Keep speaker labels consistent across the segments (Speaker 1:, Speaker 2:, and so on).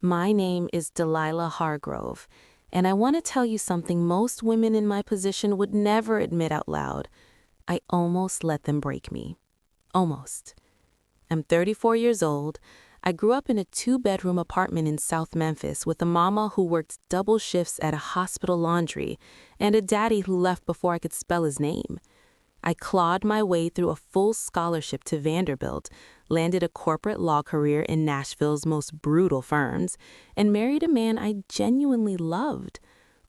Speaker 1: My name is Delilah Hargrove, and I want to tell you something most women in my position would never admit out loud. I almost let them break me. Almost. I'm 34 years old. I grew up in a 2-bedroom apartment in South Memphis with a mama who worked double shifts at a hospital laundry and a daddy who left before I could spell his name. I clawed my way through a full scholarship to Vanderbilt, landed a corporate law career in Nashville's most brutal firms, and married a man I genuinely loved,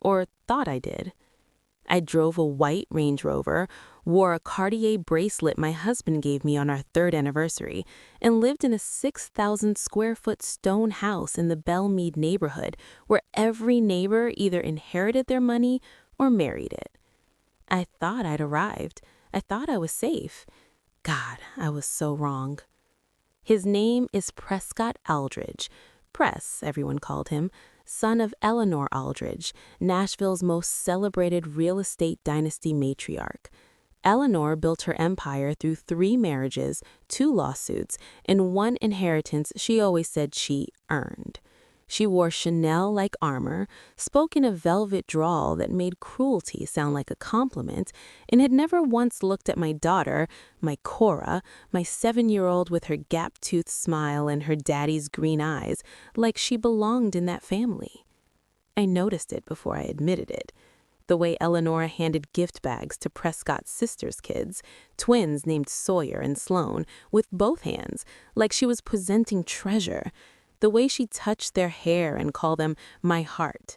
Speaker 1: or thought I did. I drove a white Range Rover, wore a Cartier bracelet my husband gave me on our 3rd anniversary, and lived in a 6,000-square-foot stone house in the Belmead neighborhood where every neighbor either inherited their money or married it. I thought I'd arrived. I thought I was safe. God, I was so wrong. His name is Prescott Aldridge. Press, everyone called him, son of Eleanor Aldridge, Nashville's most celebrated real estate dynasty matriarch. Eleanor built her empire through 3 marriages, 2 lawsuits, and 1 inheritance she always said she earned. She wore Chanel-like armor, spoke in a velvet drawl that made cruelty sound like a compliment, and had never once looked at my daughter, my Cora, my 7-year-old with her gap-toothed smile and her daddy's green eyes, like she belonged in that family. I noticed it before I admitted it. The way Eleanor handed gift bags to Prescott's sister's kids, twins named Sawyer and Sloan, with both hands, like she was presenting treasure. The way she'd touch their hair and call them my heart.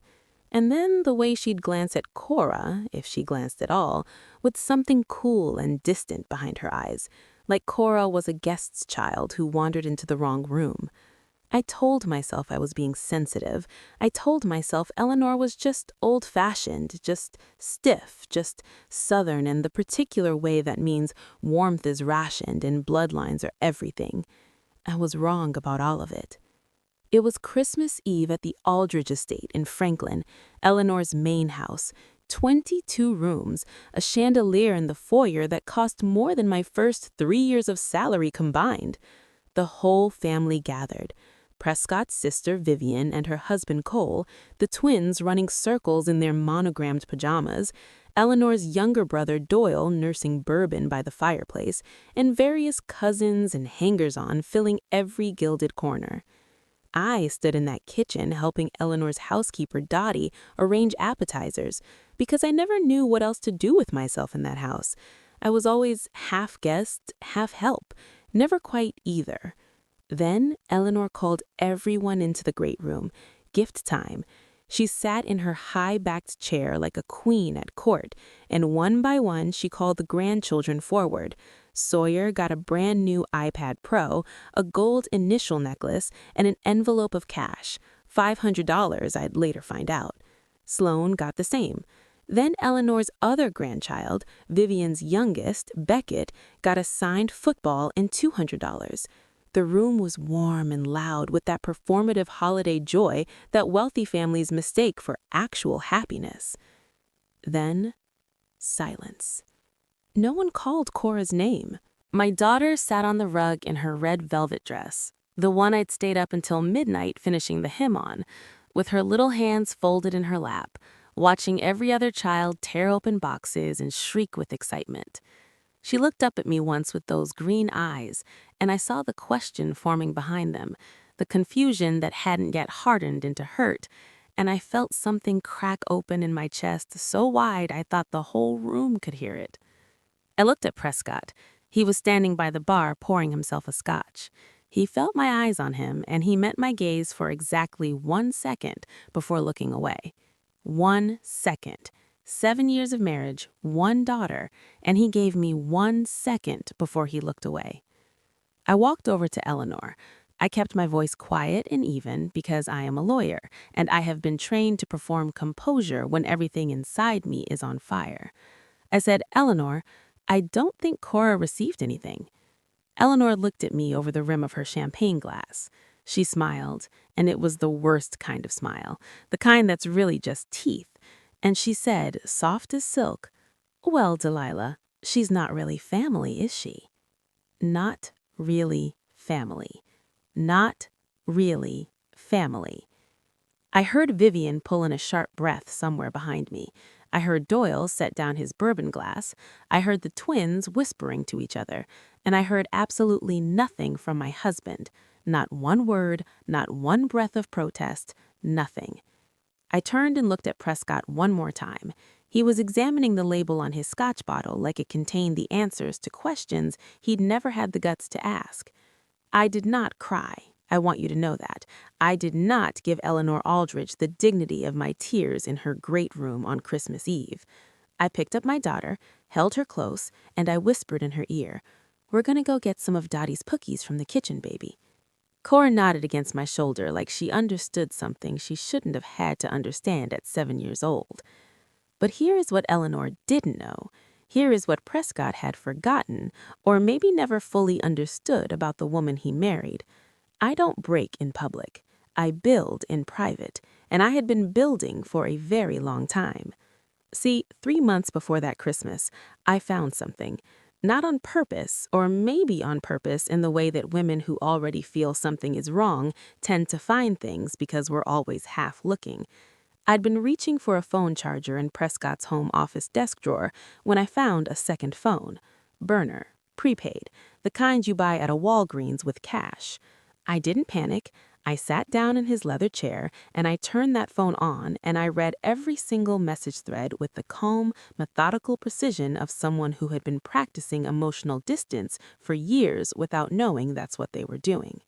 Speaker 1: And then the way she'd glance at Cora, if she glanced at all, with something cool and distant behind her eyes, like Cora was a guest's child who wandered into the wrong room. I told myself I was being sensitive. I told myself Eleanor was just old-fashioned, just stiff, just Southern in the particular way that means warmth is rationed and bloodlines are everything. I was wrong about all of it. It was Christmas Eve at the Aldridge estate in Franklin, Eleanor's main house, 22 rooms, a chandelier in the foyer that cost more than my first 3 years of salary combined. The whole family gathered. Prescott's sister Vivian and her husband Cole, the twins running circles in their monogrammed pajamas, Eleanor's younger brother Doyle nursing bourbon by the fireplace, and various cousins and hangers-on filling every gilded corner. I stood in that kitchen helping Eleanor's housekeeper Dottie arrange appetizers because I never knew what else to do with myself in that house. I was always half guest, half help, never quite either. Then Eleanor called everyone into the great room. Gift time. She sat in her high-backed chair like a queen at court, and one by one she called the grandchildren forward. Sawyer got a brand new iPad Pro, a gold initial necklace, and an envelope of cash, $500 I'd later find out. Sloan got the same. Then Eleanor's other grandchild, Vivian's youngest, Beckett, got a signed football and $200. The room was warm and loud with that performative holiday joy that wealthy families mistake for actual happiness. Then, silence. No one called Cora's name. My daughter sat on the rug in her red velvet dress, the one I'd stayed up until midnight finishing the hymn on, with her little hands folded in her lap, watching every other child tear open boxes and shriek with excitement. She looked up at me once with those green eyes, and I saw the question forming behind them, the confusion that hadn't yet hardened into hurt, and I felt something crack open in my chest so wide I thought the whole room could hear it. I looked at Prescott. He was standing by the bar pouring himself a scotch. He felt my eyes on him, and he met my gaze for exactly 1 second before looking away. 1 second. 7 years of marriage, 1 daughter, and he gave me 1 second before he looked away. I walked over to Eleanor. I kept my voice quiet and even because I am a lawyer, and I have been trained to perform composure when everything inside me is on fire. I said, "Eleanor, I don't think Cora received anything." Eleanor looked at me over the rim of her champagne glass. She smiled, and it was the worst kind of smile, the kind that's really just teeth. And she said, soft as silk, "Well, Delilah, she's not really family, is she?" Not really family. Not really family. I heard Vivian pull in a sharp breath somewhere behind me. I heard Doyle set down his bourbon glass. I heard the twins whispering to each other. And I heard absolutely nothing from my husband. Not one word, not one breath of protest, nothing. I turned and looked at Prescott one more time. He was examining the label on his scotch bottle like it contained the answers to questions he'd never had the guts to ask. I did not cry. I want you to know that. I did not give Eleanor Aldridge the dignity of my tears in her great room on Christmas Eve. I picked up my daughter, held her close, and I whispered in her ear, "We're going to go get some of Dottie's cookies from the kitchen, baby." Cora nodded against my shoulder like she understood something she shouldn't have had to understand at 7 years old. But here is what Eleanor didn't know. Here is what Prescott had forgotten, or maybe never fully understood about the woman he married. I don't break in public. I build in private, and I had been building for a very long time. See, 3 months before that Christmas, I found something. Not on purpose, or maybe on purpose in the way that women who already feel something is wrong tend to find things because we're always half looking. I'd been reaching for a phone charger in Prescott's home office desk drawer when I found a second phone. Burner, prepaid, the kind you buy at a Walgreens with cash. I didn't panic. I sat down in his leather chair and I turned that phone on and I read every single message thread with the calm, methodical precision of someone who had been practicing emotional distance for years without knowing that's what they were doing.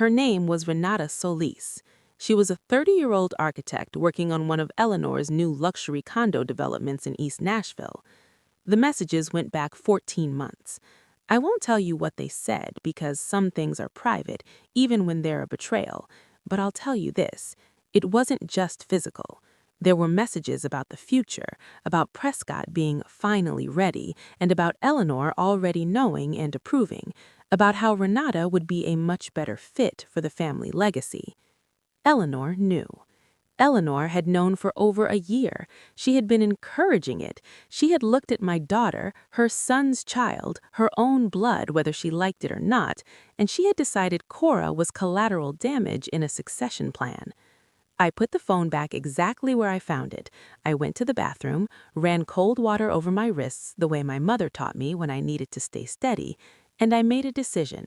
Speaker 1: Her name was Renata Solis. She was a 30-year-old architect working on one of Eleanor's new luxury condo developments in East Nashville. The messages went back 14 months. I won't tell you what they said because some things are private, even when they're a betrayal. But I'll tell you this, it wasn't just physical. There were messages about the future, about Prescott being finally ready, and about Eleanor already knowing and approving, about how Renata would be a much better fit for the family legacy. Eleanor knew. Eleanor had known for over a year. She had been encouraging it. She had looked at my daughter, her son's child, her own blood, whether she liked it or not, and she had decided Cora was collateral damage in a succession plan. I put the phone back exactly where I found it. I went to the bathroom, ran cold water over my wrists the way my mother taught me when I needed to stay steady, and I made a decision.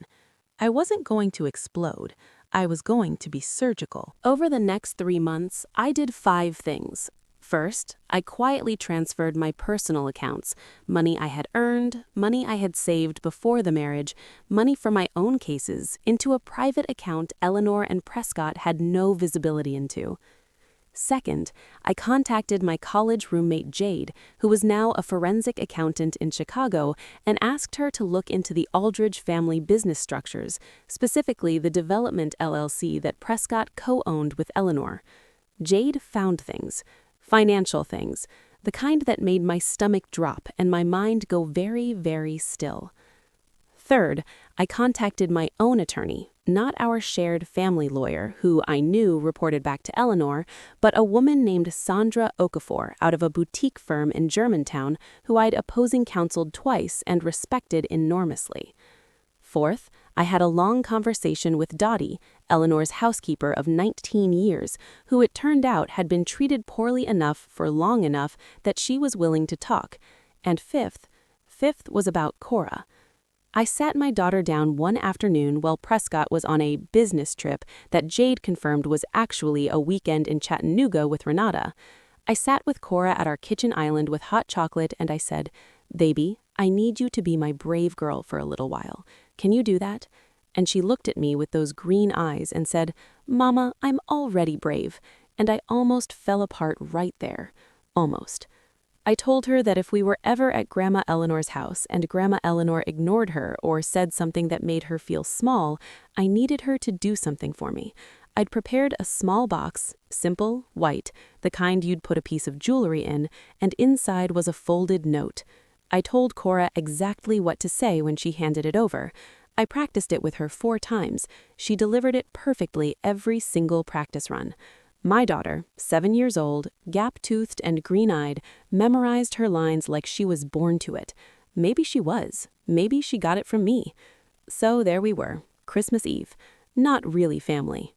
Speaker 1: I wasn't going to explode. I was going to be surgical. Over the next 3 months, I did 5 things. First, I quietly transferred my personal accounts, money I had earned, money I had saved before the marriage, money for my own cases, into a private account Eleanor and Prescott had no visibility into. Second, I contacted my college roommate Jade, who was now a forensic accountant in Chicago, and asked her to look into the Aldridge family business structures, specifically the development LLC that Prescott co-owned with Eleanor. Jade found things, financial things, the kind that made my stomach drop and my mind go very, very still. Third, I contacted my own attorney, not our shared family lawyer, who I knew reported back to Eleanor, but a woman named Sandra Okafor out of a boutique firm in Germantown who I'd opposing counseled twice and respected enormously. Fourth, I had a long conversation with Dottie, Eleanor's housekeeper of 19 years, who it turned out had been treated poorly enough for long enough that she was willing to talk. And fifth was about Cora. I sat my daughter down one afternoon while Prescott was on a business trip that Jade confirmed was actually a weekend in Chattanooga with Renata. I sat with Cora at our kitchen island with hot chocolate and I said, "Baby, I need you to be my brave girl for a little while. Can you do that?" And she looked at me with those green eyes and said, "Mama, I'm already brave." And I almost fell apart right there. Almost. I told her that if we were ever at Grandma Eleanor's house and Grandma Eleanor ignored her or said something that made her feel small, I needed her to do something for me. I'd prepared a small box, simple, white, the kind you'd put a piece of jewelry in, and inside was a folded note. I told Cora exactly what to say when she handed it over. I practiced it with her 4 times. She delivered it perfectly every single practice run. My daughter, 7 years old, gap-toothed and green-eyed, memorized her lines like she was born to it. Maybe she was. Maybe she got it from me. So there we were, Christmas Eve. Not really family.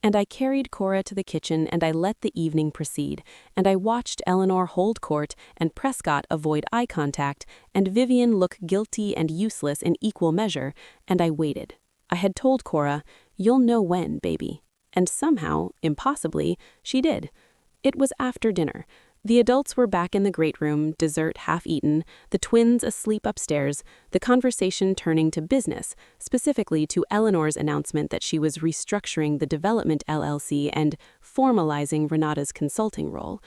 Speaker 1: And I carried Cora to the kitchen and I let the evening proceed, and I watched Eleanor hold court and Prescott avoid eye contact and Vivian look guilty and useless in equal measure, and I waited. I had told Cora, "You'll know when, baby." And somehow, impossibly, she did. It was after dinner. The adults were back in the great room, dessert half eaten, the twins asleep upstairs, the conversation turning to business, specifically to Eleanor's announcement that she was restructuring the Development LLC and formalizing Renata's consulting role.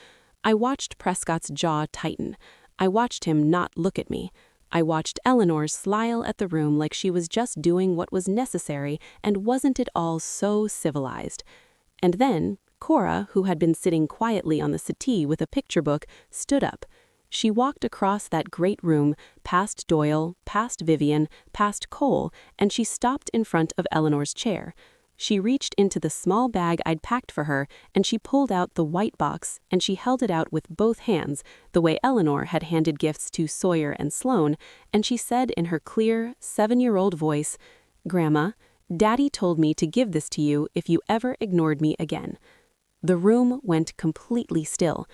Speaker 1: I watched Prescott's jaw tighten. I watched him not look at me. I watched Eleanor smile at the room like she was just doing what was necessary and wasn't it all so civilized. And then Cora, who had been sitting quietly on the settee with a picture book, stood up. She walked across that great room, past Doyle, past Vivian, past Cole, and she stopped in front of Eleanor's chair. She reached into the small bag I'd packed for her, and she pulled out the white box, and she held it out with both hands, the way Eleanor had handed gifts to Sawyer and Sloane, and she said in her clear, 7-year-old voice, "Grandma, Daddy told me to give this to you if you ever ignored me again." The room went completely still.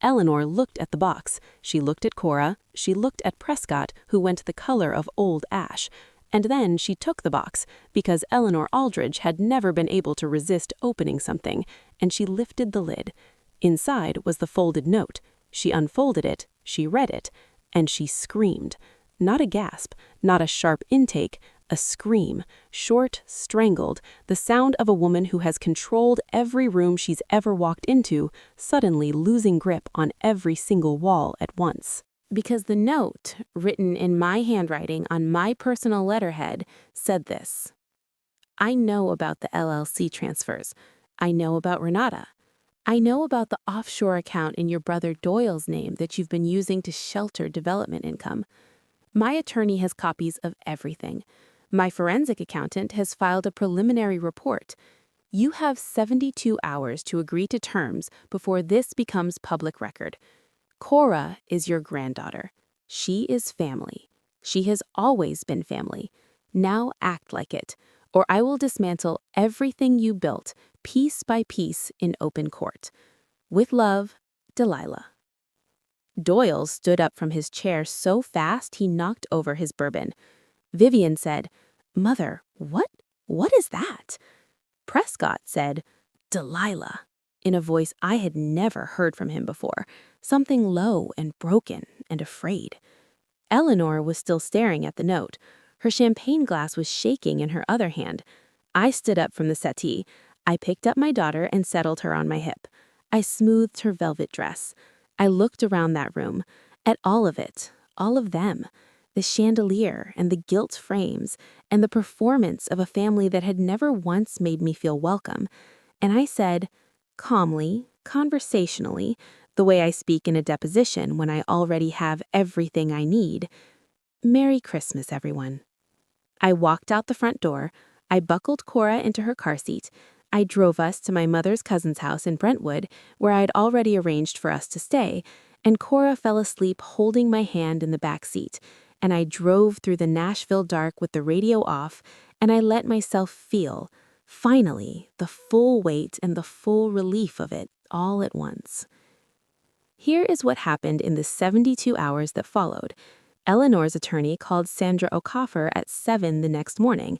Speaker 1: Eleanor looked at the box. She looked at Cora. She looked at Prescott, who went the color of old ash. And then she took the box, because Eleanor Aldridge had never been able to resist opening something, and she lifted the lid. Inside was the folded note. She unfolded it, she read it, and she screamed. Not a gasp, not a sharp intake, a scream, short, strangled, the sound of a woman who has controlled every room she's ever walked into, suddenly losing grip on every single wall at once. Because the note, written in my handwriting on my personal letterhead, said this: "I know about the LLC transfers. I know about Renata. I know about the offshore account in your brother Doyle's name that you've been using to shelter development income. My attorney has copies of everything. My forensic accountant has filed a preliminary report. You have 72 hours to agree to terms before this becomes public record. Cora is your granddaughter. She is family. She has always been family. Now act like it, or I will dismantle everything you built, piece by piece, in open court. With love, Delilah." Doyle stood up from his chair so fast he knocked over his bourbon. Vivian said, "Mother, what is that?" Prescott said, "Delilah," in a voice I had never heard from him before, something low and broken and afraid. Eleanor was still staring at the note. Her champagne glass was shaking in her other hand. I stood up from the settee. I picked up my daughter and settled her on my hip. I smoothed her velvet dress. I looked around that room, at all of it, all of them, the chandelier and the gilt frames, and the performance of a family that had never once made me feel welcome. And I said, calmly, conversationally, the way I speak in a deposition when I already have everything I need, "Merry Christmas, everyone." I walked out the front door. I buckled Cora into her car seat. I drove us to my mother's cousin's house in Brentwood, where I had already arranged for us to stay, and Cora fell asleep holding my hand in the back seat, and I drove through the Nashville dark with the radio off, and I let myself feel, finally, the full weight and the full relief of it all at once. Here is what happened in the 72 hours that followed. Eleanor's attorney called Sandra O'Coffer at 7 the next morning.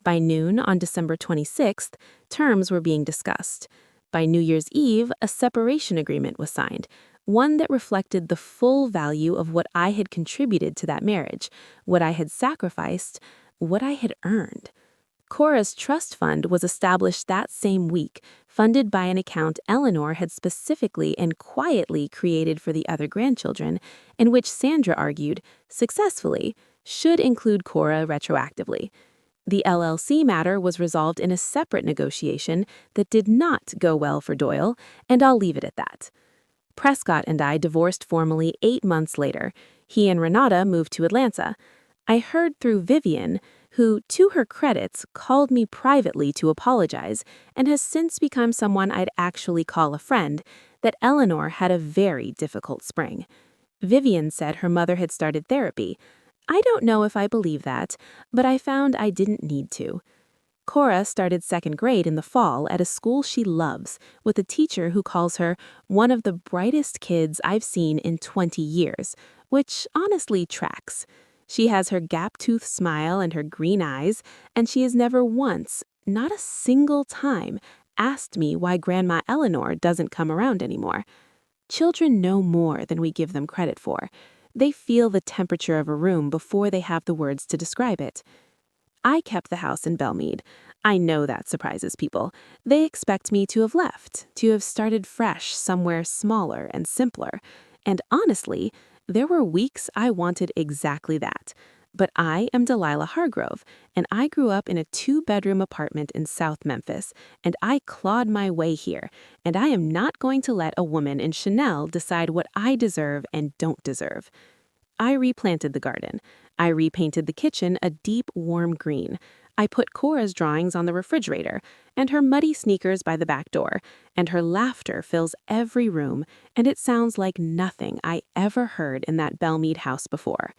Speaker 1: By noon on December 26th, terms were being discussed. By New Year's Eve, a separation agreement was signed, one that reflected the full value of what I had contributed to that marriage, what I had sacrificed, what I had earned. Cora's trust fund was established that same week, funded by an account Eleanor had specifically and quietly created for the other grandchildren, in which Sandra argued, successfully, should include Cora retroactively. The LLC matter was resolved in a separate negotiation that did not go well for Doyle, and I'll leave it at that. Prescott and I divorced formally 8 months later. He and Renata moved to Atlanta. I heard through Vivian, who, to her credits, called me privately to apologize and has since become someone I'd actually call a friend, that Eleanor had a very difficult spring. Vivian said her mother had started therapy. I don't know if I believe that, but I found I didn't need to. Cora started second grade in the fall at a school she loves, with a teacher who calls her one of the brightest kids I've seen in 20 years, which honestly tracks. She has her gap-toothed smile and her green eyes, and she has never once, not a single time, asked me why Grandma Eleanor doesn't come around anymore. Children know more than we give them credit for. They feel the temperature of a room before they have the words to describe it. I kept the house in Belmead. I know that surprises people. They expect me to have left, to have started fresh somewhere smaller and simpler. And honestly, there were weeks I wanted exactly that. But I am Delilah Hargrove, and I grew up in a 2-bedroom apartment in South Memphis, and I clawed my way here, and I am not going to let a woman in Chanel decide what I deserve and don't deserve. I replanted the garden. I repainted the kitchen a deep, warm green. I put Cora's drawings on the refrigerator, and her muddy sneakers by the back door, and her laughter fills every room, and it sounds like nothing I ever heard in that Belmead house before.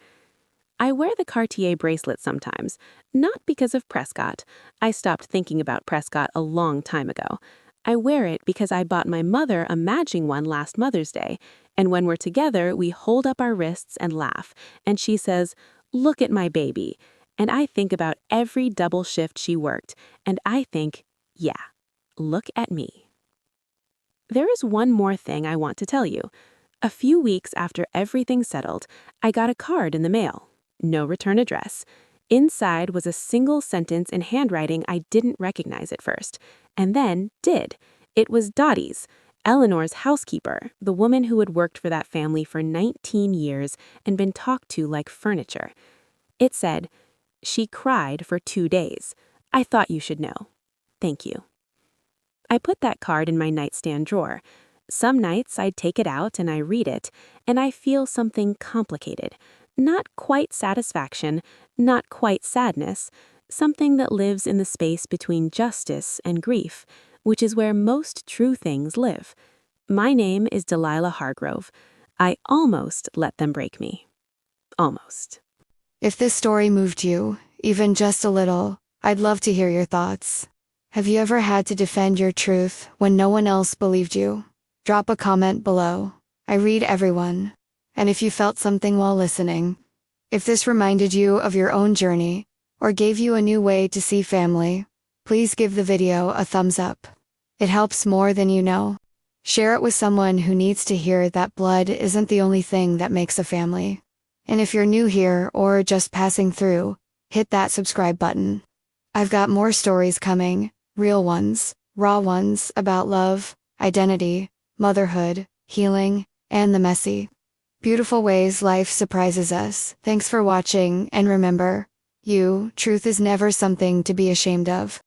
Speaker 1: I wear the Cartier bracelet sometimes, not because of Prescott. I stopped thinking about Prescott a long time ago. I wear it because I bought my mother a matching one last Mother's Day, and when we're together, we hold up our wrists and laugh, and she says, "Look at my baby." And I think about every double shift she worked, and I think, yeah, look at me. There is one more thing I want to tell you. A few weeks after everything settled, I got a card in the mail. No return address. Inside was a single sentence in handwriting I didn't recognize at first, and then did. It was Dottie's, Eleanor's housekeeper, the woman who had worked for that family for 19 years and been talked to like furniture. It said, "She cried for 2 days. I thought you should know. Thank you." I put that card in my nightstand drawer. Some nights I take it out and I read it, and I feel something complicated. Not quite satisfaction, not quite sadness, something that lives in the space between justice and grief, which is where most true things live. My name is Delilah Hargrove. I almost let them break me. Almost.
Speaker 2: If this story moved you, even just a little, I'd love to hear your thoughts. Have you ever had to defend your truth when no one else believed you? Drop a comment below. I read everyone. And if you felt something while listening, if this reminded you of your own journey, or gave you a new way to see family, please give the video a thumbs up. It helps more than you know. Share it with someone who needs to hear that blood isn't the only thing that makes a family. And if you're new here or just passing through, hit that subscribe button. I've got more stories coming, real ones, raw ones about love, identity, motherhood, healing, and the messy, beautiful ways life surprises us. Thanks for watching, and remember, truth is never something to be ashamed of.